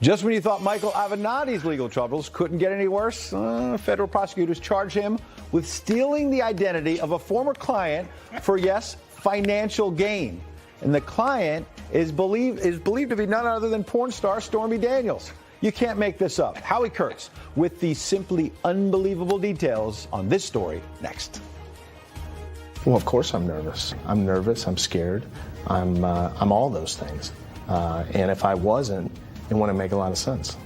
Just when you thought Michael Avenatti's legal troubles couldn't get any worse, federal prosecutors charge him with stealing the identity of a former client for, yes, financial gain. And the client is believed to be none other than porn star Stormy Daniels. You can't make this up. Howie Kurtz with the simply unbelievable details on this story next. Well, of course I'm nervous. I'm nervous. I'm scared. I'm all those things. And if I wasn't, it wouldn't make a lot of sense.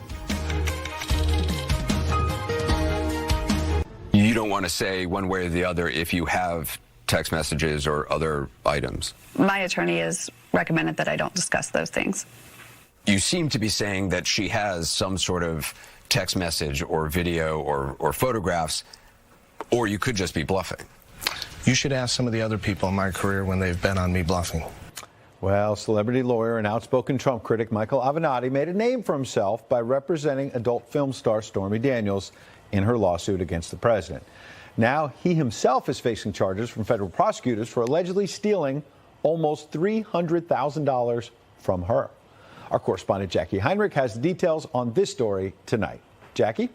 You don't want to say one way or the other if you have text messages or other items. My attorney has recommended that I don't discuss those things. You seem to be saying that she has some sort of text message or video or photographs, or you could just be bluffing. You should ask some of the other people in my career when they've bet on me bluffing. Well, celebrity lawyer and outspoken Trump critic Michael Avenatti made a name for himself by representing adult film star Stormy Daniels in her lawsuit against the president. Now he himself is facing charges from federal prosecutors for allegedly stealing almost $300,000 from her. Our correspondent Jackie Heinrich has the details on this story tonight. Jackie?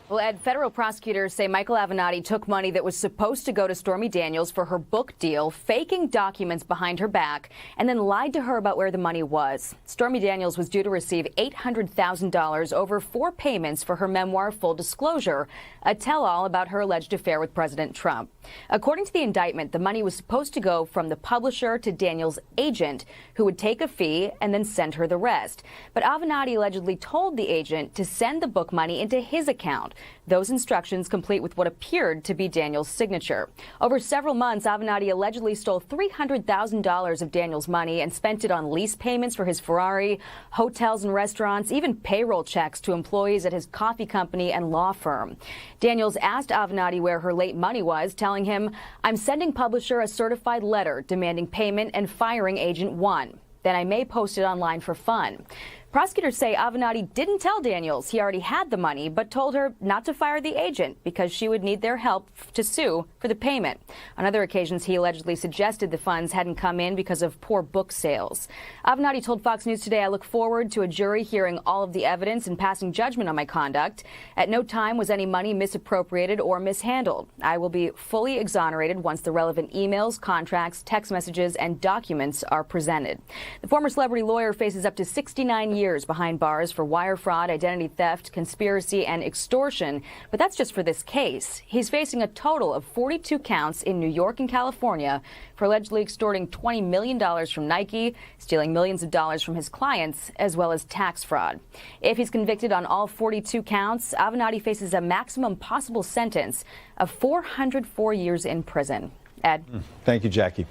Well, Ed, federal prosecutors say Michael Avenatti took money that was supposed to go to Stormy Daniels for her book deal, faking documents behind her back, and then lied to her about where the money was. Stormy Daniels was due to receive $800,000 over 4 payments for her memoir, Full Disclosure, a tell-all about her alleged affair with President Trump. According to the indictment, the money was supposed to go from the publisher to Daniels' agent, who would take a fee and then send her the rest. But Avenatti allegedly told the agent to send the book money into his account. Those instructions complete with what appeared to be Daniels' signature. Over several months, Avenatti allegedly stole $300,000 of Daniels' money and spent it on lease payments for his Ferrari, hotels and restaurants, even payroll checks to employees at his coffee company and law firm. Daniels asked Avenatti where her late money was, telling him, "I'm sending publisher a certified letter demanding payment and firing Agent 1. Then I may post it online for fun." Prosecutors say Avenatti didn't tell Daniels he already had the money, but told her not to fire the agent because she would need their help to sue for the payment. On other occasions, he allegedly suggested the funds hadn't come in because of poor book sales. Avenatti told Fox News Today, "I look forward to a jury hearing all of the evidence and passing judgment on my conduct. At no time was any money misappropriated or mishandled. I will be fully exonerated once the relevant emails, contracts, text messages, and documents are presented." The former celebrity lawyer faces up to 69 years behind bars for wire fraud, identity theft, conspiracy, and extortion. But that's just for this case. He's facing a total of 42 counts in New York and California for allegedly extorting $20 million from Nike, stealing millions of dollars from his clients, as well as tax fraud. If he's convicted on all 42 counts, Avenatti faces a maximum possible sentence of 404 years in prison. Ed? Thank you, Jackie.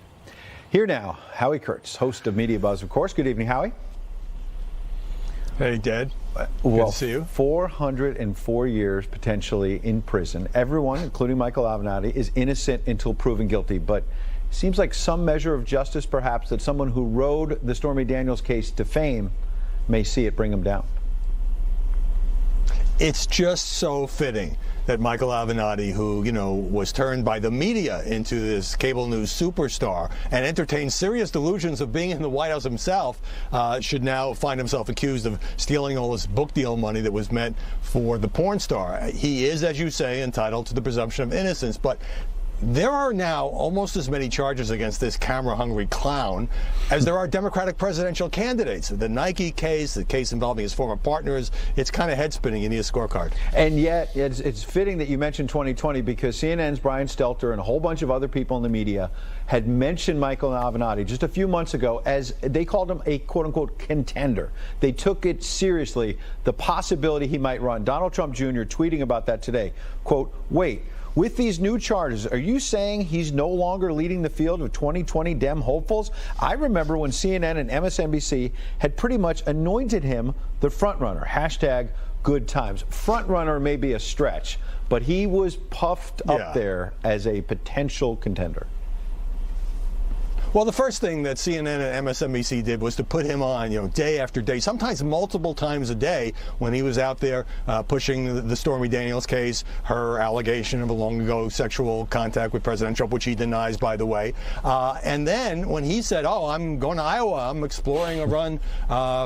Here now, Howie Kurtz, host of Media Buzz, of course. Good evening, Howie. Hey, Dad. Well, Good to see you. 404 years potentially in prison. Everyone, including Michael Avenatti, is innocent until proven guilty. But it seems like some measure of justice, perhaps, that someone who rode the Stormy Daniels case to fame may see it bring him down. It's just so fitting that Michael Avenatti, who, was turned by the media into this cable news superstar and entertained serious delusions of being in the White House himself, should now find himself accused of stealing all this book deal money that was meant for the porn star. He is, as you say, entitled to the presumption of innocence, but there are now almost as many charges against this camera-hungry clown as there are Democratic presidential candidates. The Nike case, the case involving his former partners, it's kind of head-spinning. You need a scorecard. And yet, it's fitting that you mentioned 2020 because CNN's Brian Stelter and a whole bunch of other people in the media had mentioned Michael Avenatti just a few months ago as they called him a quote-unquote contender. They took it seriously, the possibility he might run. Donald Trump Jr. tweeting about that today. Quote, "Wait. With these new charges, are you saying he's no longer leading the field of 2020 Dem hopefuls? I remember when CNN and MSNBC had pretty much anointed him the frontrunner. Hashtag good times." Frontrunner may be a stretch, but he was puffed up there as a potential contender. Well, the first thing that CNN and MSNBC did was to put him on, day after day, sometimes multiple times a day, when he was out there pushing the Stormy Daniels case, her allegation of a long ago sexual contact with President Trump, which he denies, by the way. And then when he said, "Oh, I'm going to Iowa, I'm exploring a run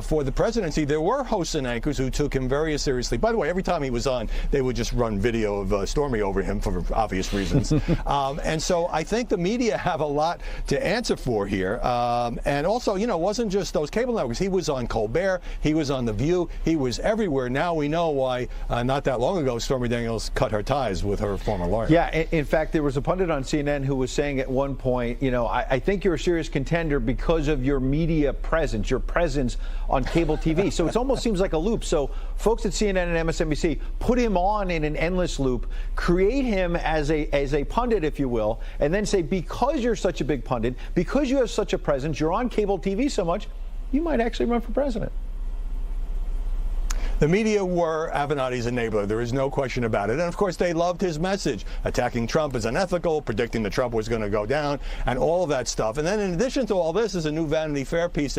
for the presidency," there were hosts and anchors who took him very seriously. By the way, every time he was on, they would just run video of Stormy over him for obvious reasons. And so I think the media have a lot to answer for here. And also, it wasn't just those cable networks. He was on Colbert, he was on The View, he was everywhere. Now we know why not that long ago Stormy Daniels cut her ties with her former lawyer. Yeah, in fact, there was a pundit on CNN who was saying at one point, I think you're a serious contender because of your media presence, your presence on cable TV. So it almost seems like a loop. So folks at CNN and MSNBC put him on in an endless loop, create him as a pundit, if you will, and then say, because you're such a big pundit, because you have such a presence, you're on cable TV so much, you might actually run for president. The media were Avenatti's enabler. There is no question about it. And, of course, they loved his message. Attacking Trump is unethical, predicting that Trump was going to go down, and all of that stuff. And then in addition to all this is a new Vanity Fair piece,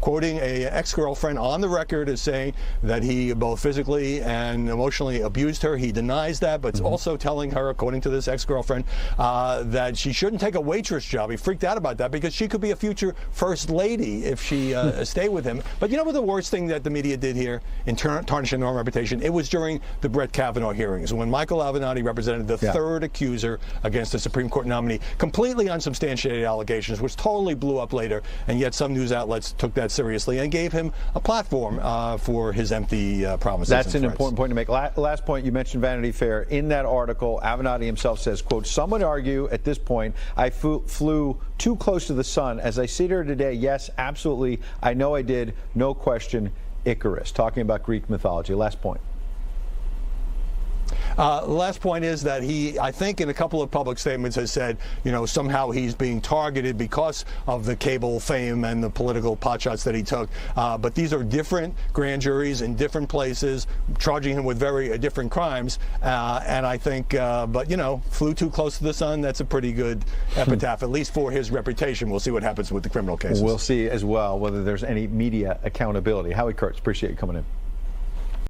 quoting an ex-girlfriend on the record as saying that he both physically and emotionally abused her. He denies that, but also telling her, according to this ex-girlfriend, that she shouldn't take a waitress job. He freaked out about that because she could be a future first lady if she stayed with him. But you know what the worst thing that the media did here in tarnishing their own reputation? It was during the Brett Kavanaugh hearings when Michael Avenatti represented the third accuser against the Supreme Court nominee. Completely unsubstantiated allegations, which totally blew up later, and yet some news outlets took that seriously and gave him a platform for his empty promises. That's an important point to make. Last point, you mentioned Vanity Fair. In that article, Avenatti himself says, quote, "Some would argue at this point I flew too close to the sun. As I sit here today, yes, absolutely, I know I did, no question. Icarus," talking about Greek mythology. Last point. The last point is that he, I think in a couple of public statements, has said, somehow he's being targeted because of the cable fame and the political potshots that he took. But these are different grand juries in different places, charging him with very different crimes. And I think, flew too close to the sun, that's a pretty good epitaph, at least for his reputation. We'll see what happens with the criminal cases. We'll see as well whether there's any media accountability. Howie Kurtz, appreciate you coming in.